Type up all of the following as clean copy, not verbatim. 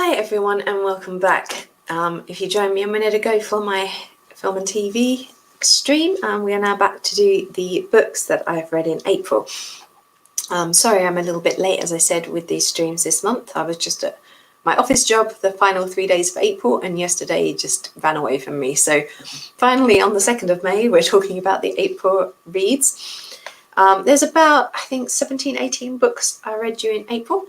Hi everyone and welcome back. If you joined me a minute ago for my film and TV stream, we are now back to do the books that I've read in April. Sorry I'm a little bit late, as I said, with these streams this month. I was just at my office job the final 3 days of April, and yesterday just ran away from me. So finally on the 2nd of May, we're talking about the April reads. There's about, I think, 17, 18 books I read during April.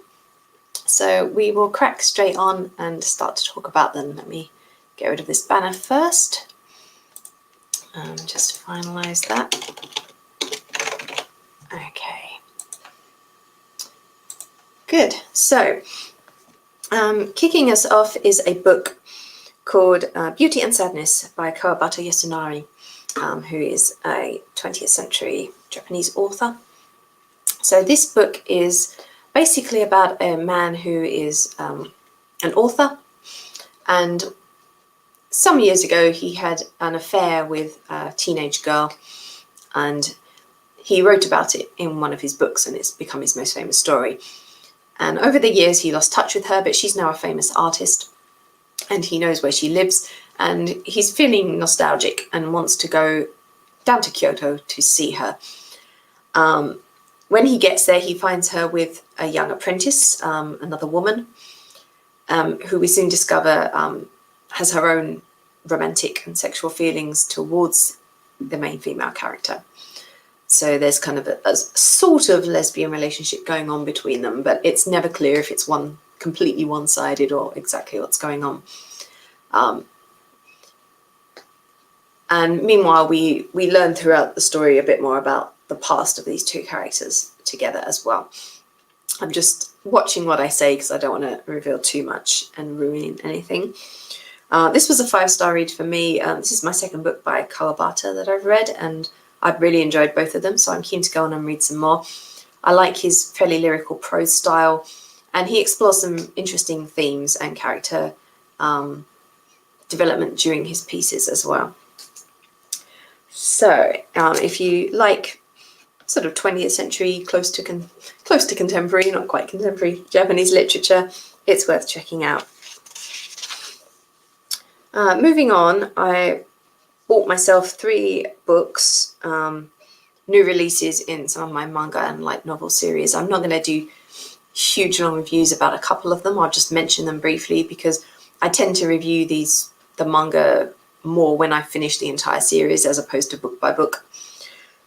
So we will crack straight on and start to talk about them. Let me get rid of this banner first. Just finalise that. Okay. Good. So kicking us off is a book called Beauty and Sadness by Kawabata Yasunari, who is a 20th century Japanese author. So this book is basically about a man who is an author, and some years ago he had an affair with a teenage girl, and he wrote about it in one of his books, and it's become his most famous story. And over the years he lost touch with her, but she's now a famous artist and he knows where she lives, and he's feeling nostalgic and wants to go down to Kyoto to see her. When he gets there, he finds her with a young apprentice, another woman, who we soon discover has her own romantic and sexual feelings towards the main female character. So there's kind of a sort of lesbian relationship going on between them, but it's never clear if it's completely one-sided or exactly what's going on. And meanwhile, we learn throughout the story a bit more about the past of these two characters together as well. I'm just watching what I say because I don't want to reveal too much and ruin anything. This was a 5-star read for me. This is my second book by Kawabata that I've read, and I've really enjoyed both of them, so I'm keen to go on and read some more. I like his fairly lyrical prose style, and he explores some interesting themes and character development during his pieces as well. So if you like sort of 20th century, close to contemporary, not quite contemporary, Japanese literature, it's worth checking out. Moving on, I bought myself 3 books, new releases in some of my manga and light novel series. I'm not going to do huge long reviews about a couple of them. I'll just mention them briefly because I tend to review the manga more when I finish the entire series as opposed to book by book.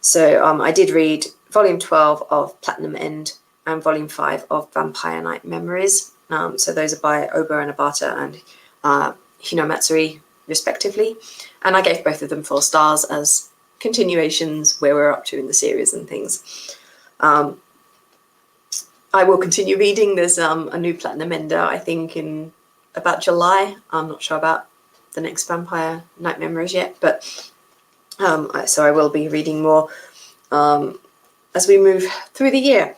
So I did read volume 12 of Platinum End and volume 5 of Vampire Night Memories. So those are by Ohba and Obata and Hino Matsuri, respectively. And I gave both of them 4 stars as continuations where we're up to in the series and things. I will continue reading. There's a new Platinum Ender, I think, in about July. I'm not sure about the next Vampire Night Memories yet, but so I will be reading more as we move through the year.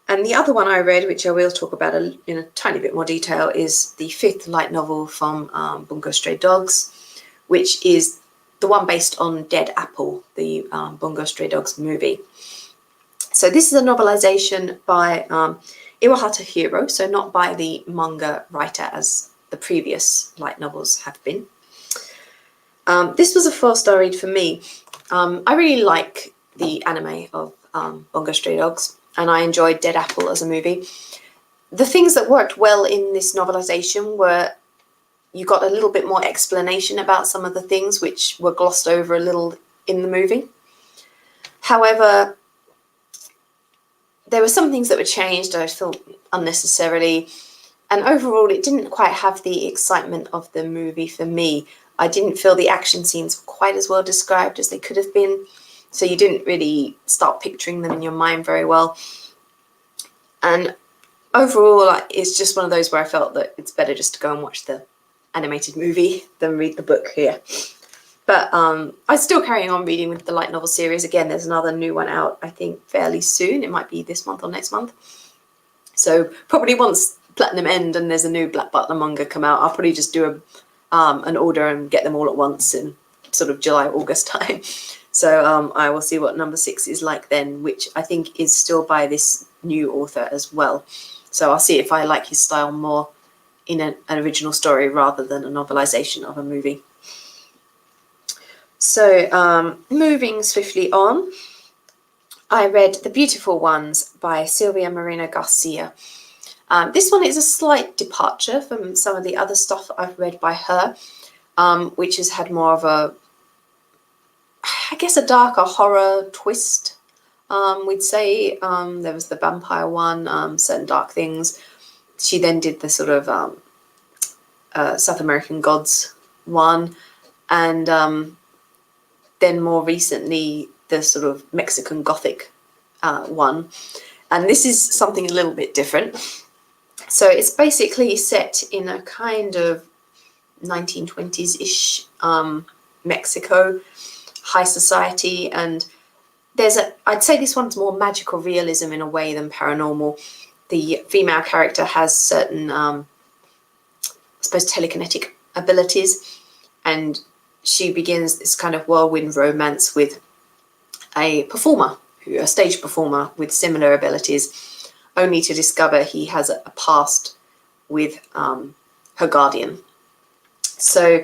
And the other one I read, which I will talk about in a tiny bit more detail, is the 5th light novel from Bungo Stray Dogs, which is the one based on Dead Apple, the Bungo Stray Dogs movie. So this is a novelization by Iwahito Hiro, so not by the manga writer as the previous light novels have been. This was a 4-star read for me. I really like the anime of Bungo Stray Dogs, and I enjoyed Dead Apple as a movie. The things that worked well in this novelization were you got a little bit more explanation about some of the things which were glossed over a little in the movie. However, there were some things that were changed, I felt, unnecessarily. And overall, it didn't quite have the excitement of the movie for me. I didn't feel the action scenes were quite as well described as they could have been. So you didn't really start picturing them in your mind very well. And overall, it's just one of those where I felt that it's better just to go and watch the animated movie than read the book here. But I'm still carrying on reading with the light novel series. Again, there's another new one out, I think, fairly soon. It might be this month or next month. So probably once Platinum End and there's a new Black Butler manga come out, I'll probably just do an order and get them all at once in sort of July, August time. So I will see what number 6 is like then, which I think is still by this new author as well. So I'll see if I like his style more in an original story rather than a novelization of a movie. So moving swiftly on, I read The Beautiful Ones by Silvia Moreno-Garcia. This one is a slight departure from some of the other stuff I've read by her, which has had more of a, I guess, a darker horror twist. We'd say there was the vampire one, certain dark things. She then did the sort of South American Gods one, and then more recently the sort of Mexican Gothic one. And this is something a little bit different. So it's basically set in a kind of 1920s-ish Mexico, high society, and I'd say this one's more magical realism in a way than paranormal. The female character has certain, I suppose, telekinetic abilities, and she begins this kind of whirlwind romance with a stage performer with similar abilities, only to discover he has a past with her guardian. So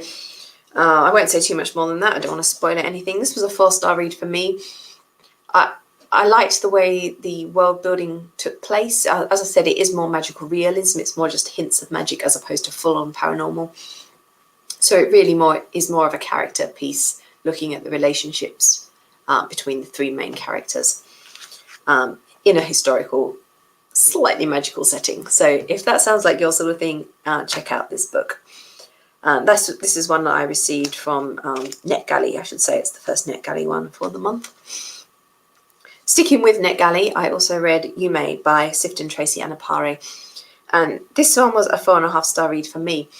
I won't say too much more than that. I don't want to spoil anything. This was a 4-star read for me. I liked the way the world building took place. As I said, it is more magical realism. It's more just hints of magic as opposed to full-on paranormal. So it really is more of a character piece, looking at the relationships between the 3 main characters in a historical, slightly magical setting. So if that sounds like your sort of thing, check out this book. This is one that I received from NetGalley, I should say. It's the first NetGalley one for the month. Sticking with NetGalley, I also read Yume by Sifton, Tracey, Anipare. And this one was a 4.5-star read for me.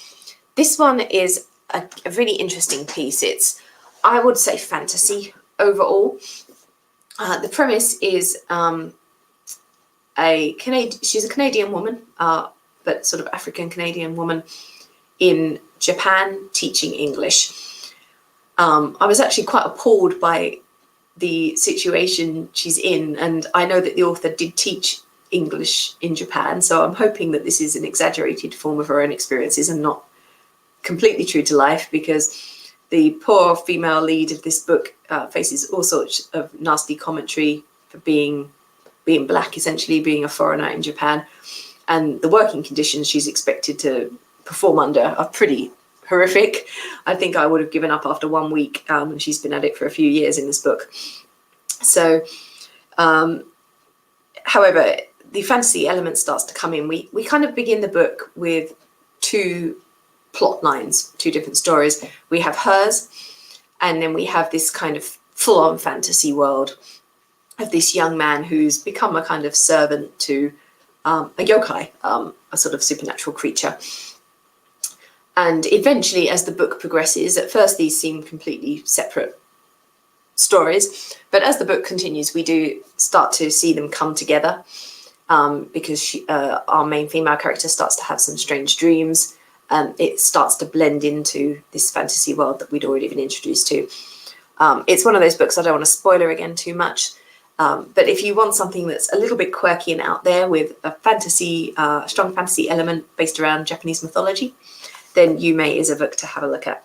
This one is a really interesting piece. It's, I would say, fantasy overall. The premise is she's a Canadian woman, but sort of African-Canadian woman in Japan teaching English. I was actually quite appalled by the situation she's in, and I know that the author did teach English in Japan, so I'm hoping that this is an exaggerated form of her own experiences and not completely true to life, because the poor female lead of this book faces all sorts of nasty commentary for being black, essentially being a foreigner in Japan, and the working conditions she's expected to perform under are pretty horrific. I think I would have given up after 1 week, and she's been at it for a few years in this book. So, however, the fantasy element starts to come in. We kind of begin the book with 2 plot lines, 2 different stories. We have hers, and then we have this kind of full-on fantasy world of this young man who's become a kind of servant to a yokai, a sort of supernatural creature. And eventually, as the book progresses, at first these seem completely separate stories, but as the book continues, we do start to see them come together, because our main female character starts to have some strange dreams, and it starts to blend into this fantasy world that we'd already been introduced to. It's one of those books I don't want to spoiler again too much, but if you want something that's a little bit quirky and out there with a strong fantasy element based around Japanese mythology, then Yume is a book to have a look at.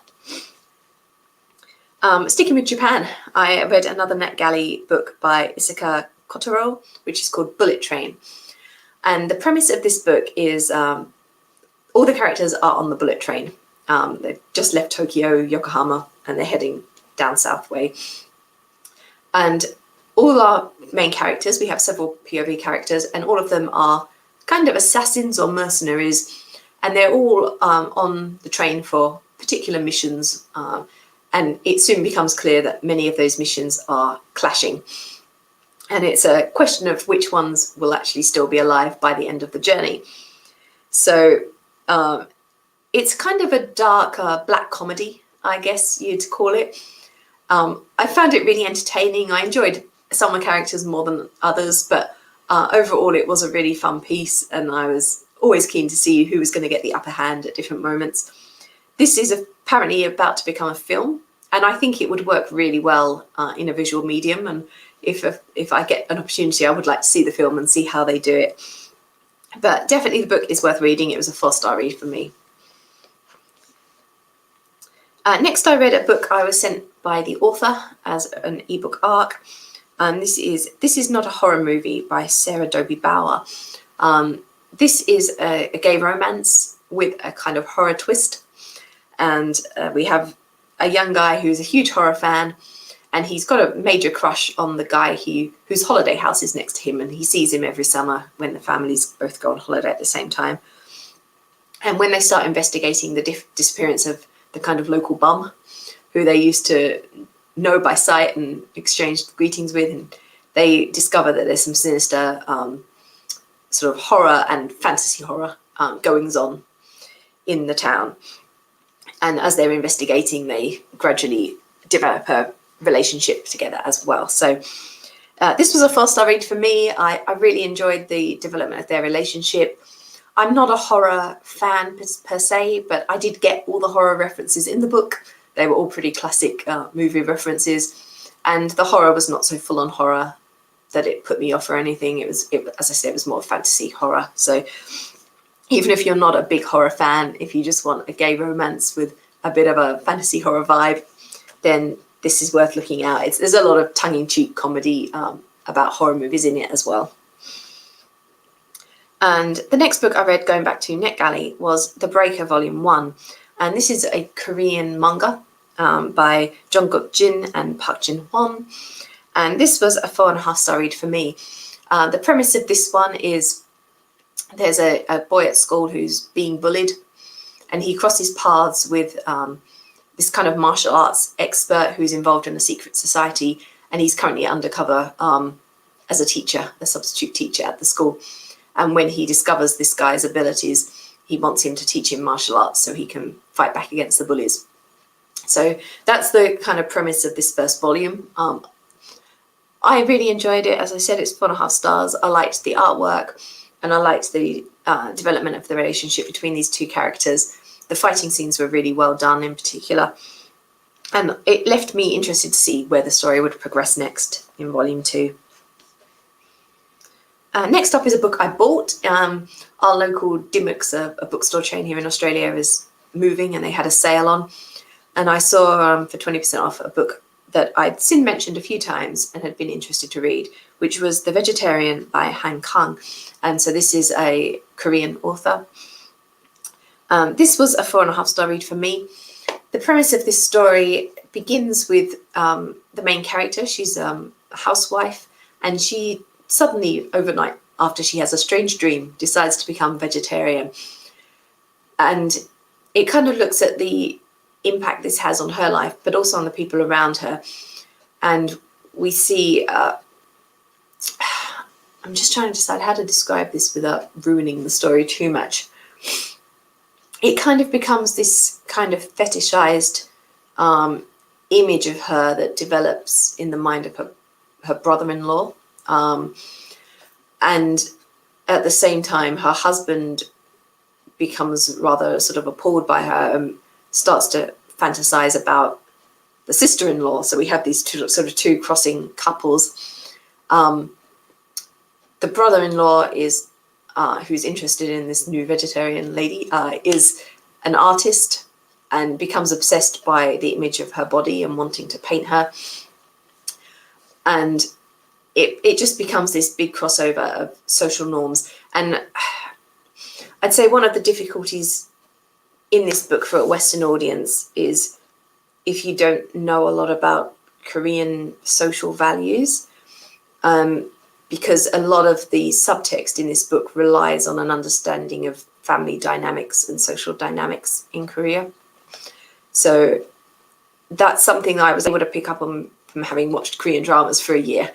Sticking with Japan, I read another NetGalley book by Isaka Kotoro, which is called Bullet Train. And the premise of this book is all the characters are on the bullet train. They've just left Tokyo, Yokohama, and they're heading down south way. And all our main characters, we have several POV characters, and all of them are kind of assassins or mercenaries, and they're all on the train for particular missions, and it soon becomes clear that many of those missions are clashing. And it's a question of which ones will actually still be alive by the end of the journey. So it's kind of a dark black comedy, I guess you'd call it. I found it really entertaining. I enjoyed some of the characters more than others, but overall it was a really fun piece, and I was always keen to see who was going to get the upper hand at different moments. This is apparently about to become a film, and I think it would work really well in a visual medium, and if I get an opportunity, I would like to see the film and see how they do it. But definitely the book is worth reading. It was a 4-star read for me. Next, I read a book I was sent by the author as an ebook arc. This is not a horror movie by Sarah Dobie Bauer. This is a gay romance with a kind of horror twist. And we have a young guy who's a huge horror fan, and he's got a major crush on the guy whose holiday house is next to him, and he sees him every summer when the families both go on holiday at the same time. And when they start investigating the disappearance of the kind of local bum who they used to know by sight and exchange greetings with, and they discover that there's some sinister sort of horror and fantasy horror goings on in the town. And as they're investigating, they gradually develop a relationship together as well. So this was a 4-star read for me. I really enjoyed the development of their relationship. I'm not a horror fan per se, but I did get all the horror references in the book. They were all pretty classic movie references, and the horror was not so full-on horror that it put me off or anything. It was, as I said, it was more fantasy horror. So even if you're not a big horror fan, if you just want a gay romance with a bit of a fantasy horror vibe, then this is worth looking at. There's a lot of tongue-in-cheek comedy about horror movies in it as well. And the next book I read, going back to NetGalley, was The Breaker Volume 1. And this is a Korean manga by Geuk-Jin and Jin-Hwon. And this was a 4.5-star read for me. The premise of this one is there's a boy at school who's being bullied, and he crosses paths with this kind of martial arts expert who's involved in a secret society, and he's currently undercover as a teacher, a substitute teacher at the school. And when he discovers this guy's abilities, he wants him to teach him martial arts so he can fight back against the bullies. So that's the kind of premise of this first volume. I really enjoyed it. As I said, it's 4.5 stars. I liked the artwork, and I liked the development of the relationship between these two characters. The fighting scenes were really well done in particular. And it left me interested to see where the story would progress next in Volume 2. Next up is a book I bought. Our local Dimmock's, a bookstore chain here in Australia, is moving, and they had a sale on. And I saw for 20% off a book that I'd seen mentioned a few times and had been interested to read, which was The Vegetarian by Han Kang. And so this is a Korean author. This was a 4.5-star read for me. The premise of this story begins with the main character. She's a housewife, and she suddenly, overnight, after she has a strange dream, decides to become vegetarian. And it kind of looks at the impact this has on her life, but also on the people around her. And we see, I'm just trying to decide how to describe this without ruining the story too much. It kind of becomes this kind of fetishized image of her that develops in the mind of her brother-in-law. And at the same time, her husband becomes rather sort of appalled by her and starts to fantasize about the sister-in-law. So we have these two crossing couples. The brother-in-law is who's interested in this new vegetarian lady, is an artist and becomes obsessed by the image of her body and wanting to paint her. And it just becomes this big crossover of social norms. And I'd say one of the difficulties in this book for a Western audience is if you don't know a lot about Korean social values, because a lot of the subtext in this book relies on an understanding of family dynamics and social dynamics in Korea. So that's something I was able to pick up on from having watched Korean dramas for a year.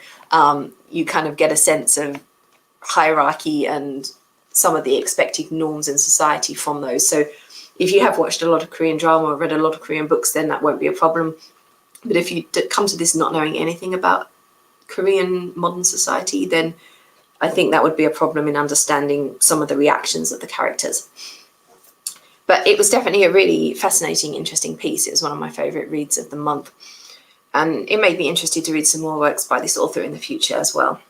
You kind of get a sense of hierarchy and some of the expected norms in society from those. So if you have watched a lot of Korean drama or read a lot of Korean books, then that won't be a problem. But if you come to this not knowing anything about Korean modern society, then I think that would be a problem in understanding some of the reactions of the characters. But it was definitely a really fascinating, interesting piece. It was one of my favourite reads of the month. And it made me interested to read some more works by this author in the future as well.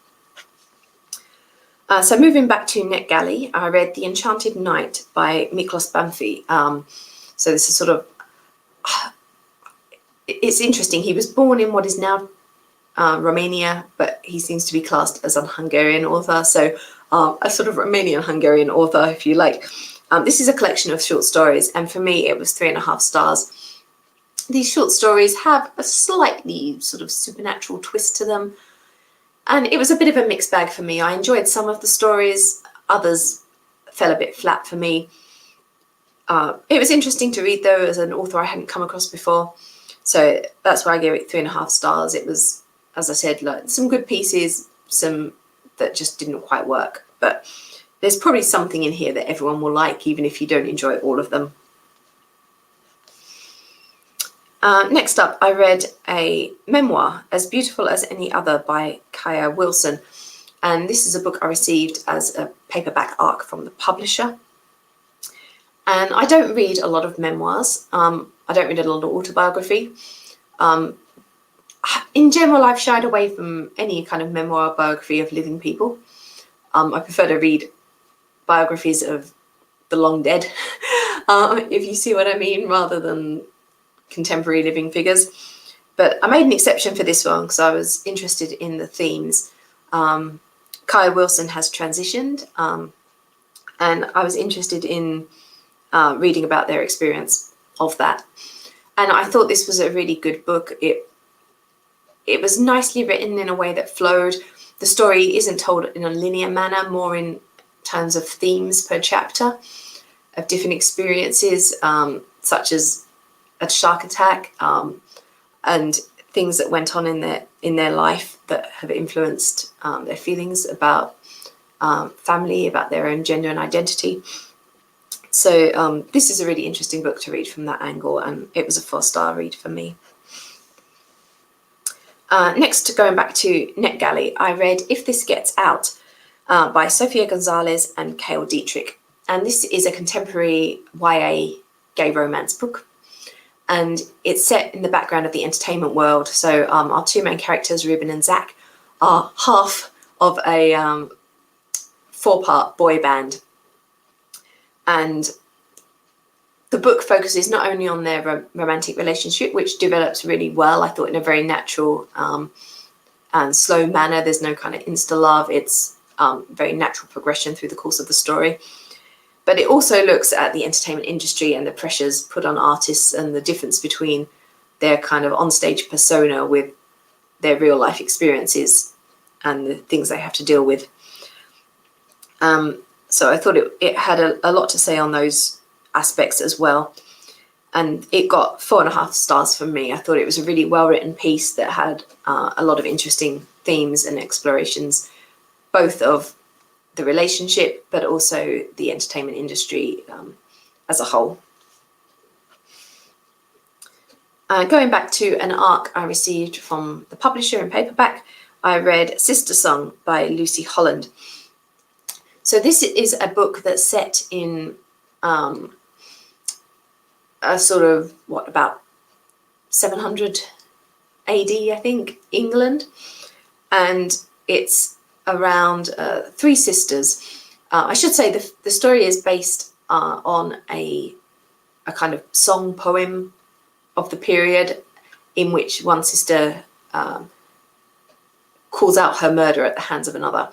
So moving back to NetGalley, I read The Enchanted Knight by Miklós Bánffy. So this is sort of, it's interesting. He was born in what is now Romania, but he seems to be classed as a Hungarian author. So a sort of Romanian-Hungarian author, if you like. This is a collection of short stories, and for me, it was 3.5 stars. These short stories have a slightly sort of supernatural twist to them. And it was a bit of a mixed bag for me. I enjoyed some of the stories, others fell a bit flat for me. It was interesting to read, though, as an author I hadn't come across before. So that's why I gave it 3.5 stars. It was, as I said, like some good pieces, some that just didn't quite work. But there's probably something in here that everyone will like, even if you don't enjoy all of them. Next up, I read a memoir, As Beautiful as Any Other by Kaya Wilson. And this is a book I received as a paperback ARC from the publisher. And I don't read a lot of memoirs. I don't read a lot of autobiography. In general, I've shied away from any kind of memoir or biography of living people. I prefer to read biographies of the long dead, if you see what I mean, rather than contemporary living figures. But I made an exception for this one because I was interested in the themes. Kaya Wilson has transitioned, and I was interested in reading about their experience of that. And I thought this was a really good book. It was nicely written in a way that flowed. The story isn't told in a linear manner, more in terms of themes per chapter of different experiences, such as a shark attack, and things that went on in their life that have influenced their feelings about family, about their own gender and identity. So this is a really interesting book to read from that angle, and it was a 4-star read for me. Next, going back to NetGalley, I read If This Gets Out by Sophia Gonzales and Cale Dietrich. And this is a contemporary YA gay romance book. And it's set in the background of the entertainment world. So our two main characters, Ruben and Zach, are half of a 4-part boy band. And the book focuses not only on their romantic relationship, which develops really well, I thought, in a very natural and slow manner. There's no kind of insta-love. It's very natural progression through the course of the story. But it also looks at the entertainment industry and the pressures put on artists and the difference between their kind of onstage persona with their real life experiences and the things they have to deal with. So I thought it had a lot to say on those aspects as well. And it got 4.5 stars from me. I thought it was a really well-written piece that had a lot of interesting themes and explorations, both of the relationship, but also the entertainment industry as a whole. Going back to an ARC I received from the publisher in paperback, I read Sister Song by Lucy Holland. So this is a book that's set in a sort of, about 700 AD, I think, England. And it's around 3 sisters. I should say the story is based on a kind of song poem of the period in which one sister calls out her murder at the hands of another.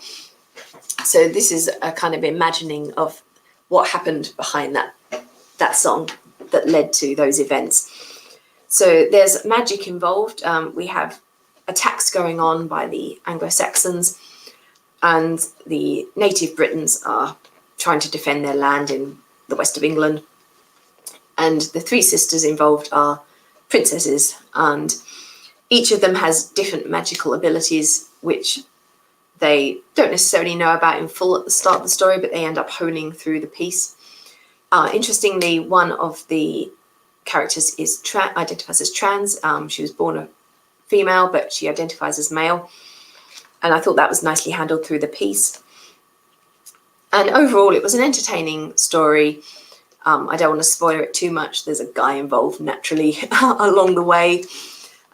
So this is a kind of imagining of what happened behind that song that led to those events. So there's magic involved. We have attacks going on by the Anglo-Saxons, and the native Britons are trying to defend their land in the west of England. And the 3 sisters involved are princesses, and each of them has different magical abilities, which they don't necessarily know about in full at the start of the story, but they end up honing through the piece. Interestingly, one of the characters is identifies as trans. She was born a female, but she identifies as male. And I thought that was nicely handled through the piece. And overall, it was an entertaining story. I don't want to spoil it too much. There's a guy involved naturally along the way,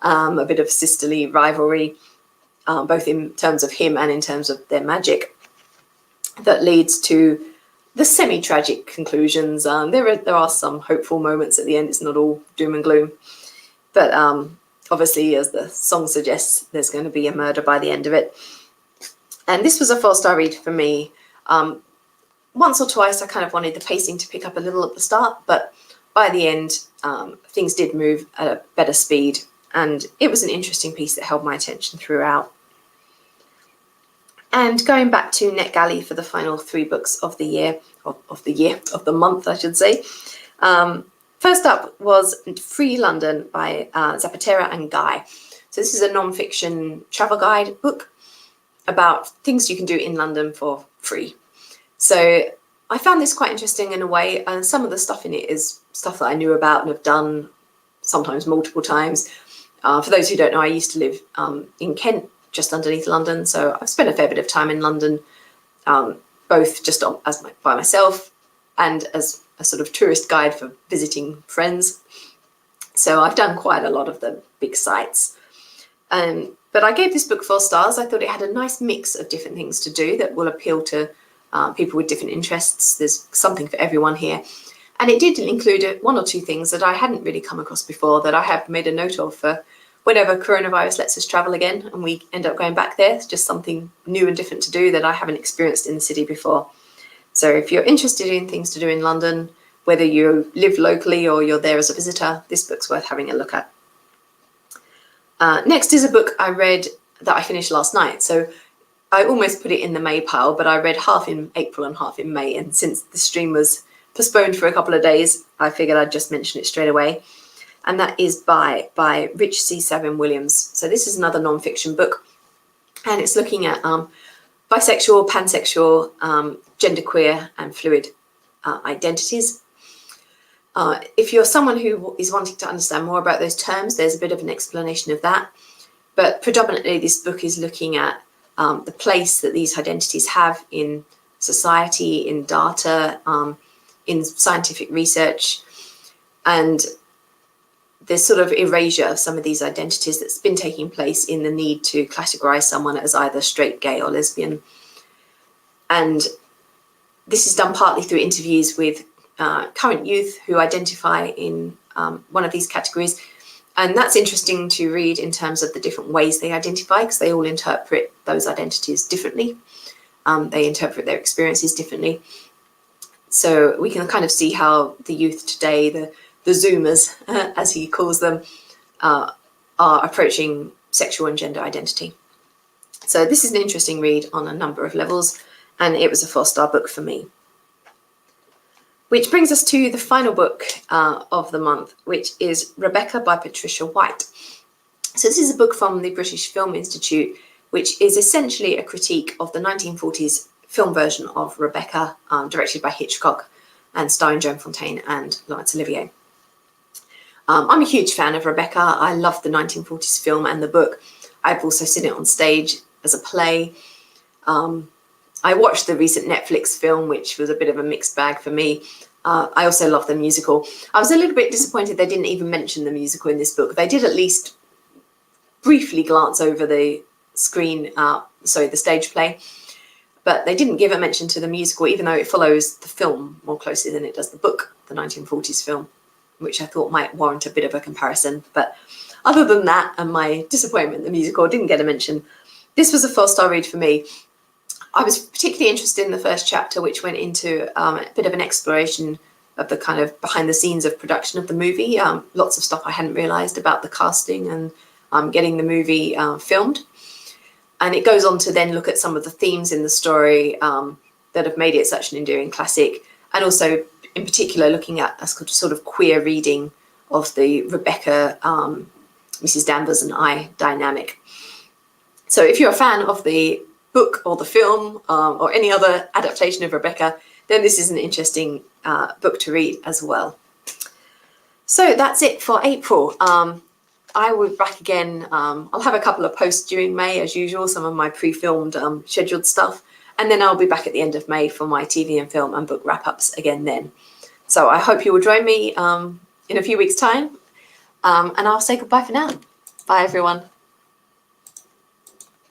a bit of sisterly rivalry, both in terms of him and in terms of their magic. that leads to the semi-tragic conclusions. There are some hopeful moments at the end. It's not all doom and gloom. But obviously, as the song suggests, there's going to be a murder by the end of it. And this was a 4-star read for me. Once or twice, I kind of wanted the pacing to pick up a little at the start, but by the end, things did move at a better speed. And it was an interesting piece that held my attention throughout. And going back to NetGalley for the final 3 books of the month, I should say. First up was Free London by Zapatera and Guy. So this is a non-fiction travel guide book about things you can do in London for free. So I found this quite interesting in a way, and some of the stuff in it is stuff that I knew about and have done sometimes multiple times. For those who don't know, I used to live in Kent, just underneath London, so I've spent a fair bit of time in London, both just by myself and as a sort of tourist guide for visiting friends. So I've done quite a lot of the big sites. But I gave this book 4 stars. I thought it had a nice mix of different things to do that will appeal to people with different interests. There's something for everyone here. And it did include 1 or 2 things that I hadn't really come across before that I have made a note of for whenever coronavirus lets us travel again and we end up going back there. It's just something new and different to do that I haven't experienced in the city before. So if you're interested in things to do in London, whether you live locally or you're there as a visitor, this book's worth having a look at. Next is a book I read that I finished last night. So I almost put it in the May pile, but I read half in April and half in May. And since the stream was postponed for a couple of days, I figured I'd just mention it straight away. And that is by Ritch C. Savin-Williams. So this is another non-fiction book, and it's looking at bisexual, pansexual, genderqueer and fluid identities. If you're someone who is wanting to understand more about those terms, there's a bit of an explanation of that. But predominantly this book is looking at the place that these identities have in society, in data, in scientific research, and there's sort of erasure of some of these identities that's been taking place in the need to categorize someone as either straight, gay or lesbian. And this is done partly through interviews with current youth who identify in one of these categories. And that's interesting to read in terms of the different ways they identify, because they all interpret those identities differently. They interpret their experiences differently. So we can kind of see how the youth today, the Zoomers, as he calls them, are approaching sexual and gender identity. So this is an interesting read on a number of levels, and it was a 4-star book for me. Which brings us to the final book of the month, which is Rebecca by Patricia White. So this is a book from the British Film Institute, which is essentially a critique of the 1940s film version of Rebecca, directed by Hitchcock and starring Joan Fontaine and Laurence Olivier. I'm a huge fan of Rebecca. I love the 1940s film and the book. I've also seen it on stage as a play. I watched the recent Netflix film, which was a bit of a mixed bag for me. I also love the musical. I was a little bit disappointed they didn't even mention the musical in this book. They did at least briefly glance over the screen, the stage play, but they didn't give a mention to the musical, even though it follows the film more closely than it does the book, the 1940s film, which I thought might warrant a bit of a comparison. But other than that, and my disappointment, the musical didn't get a mention. This was a 4-star read for me. I was particularly interested in the first chapter, which went into a bit of an exploration of the kind of behind the scenes of production of the movie. Lots of stuff I hadn't realised about the casting and getting the movie filmed. And it goes on to then look at some of the themes in the story that have made it such an enduring classic, and also in particular looking at a sort of queer reading of the Rebecca, Mrs. Danvers and I dynamic. So if you're a fan of the book or the film or any other adaptation of Rebecca, then this is an interesting book to read as well. So that's it for April. I will be back again. I'll have a couple of posts during May as usual, some of my pre-filmed scheduled stuff, and then I'll be back at the end of May for my TV and film and book wrap-ups again then. So I hope you will join me in a few weeks' time, and I'll say goodbye for now. Bye everyone.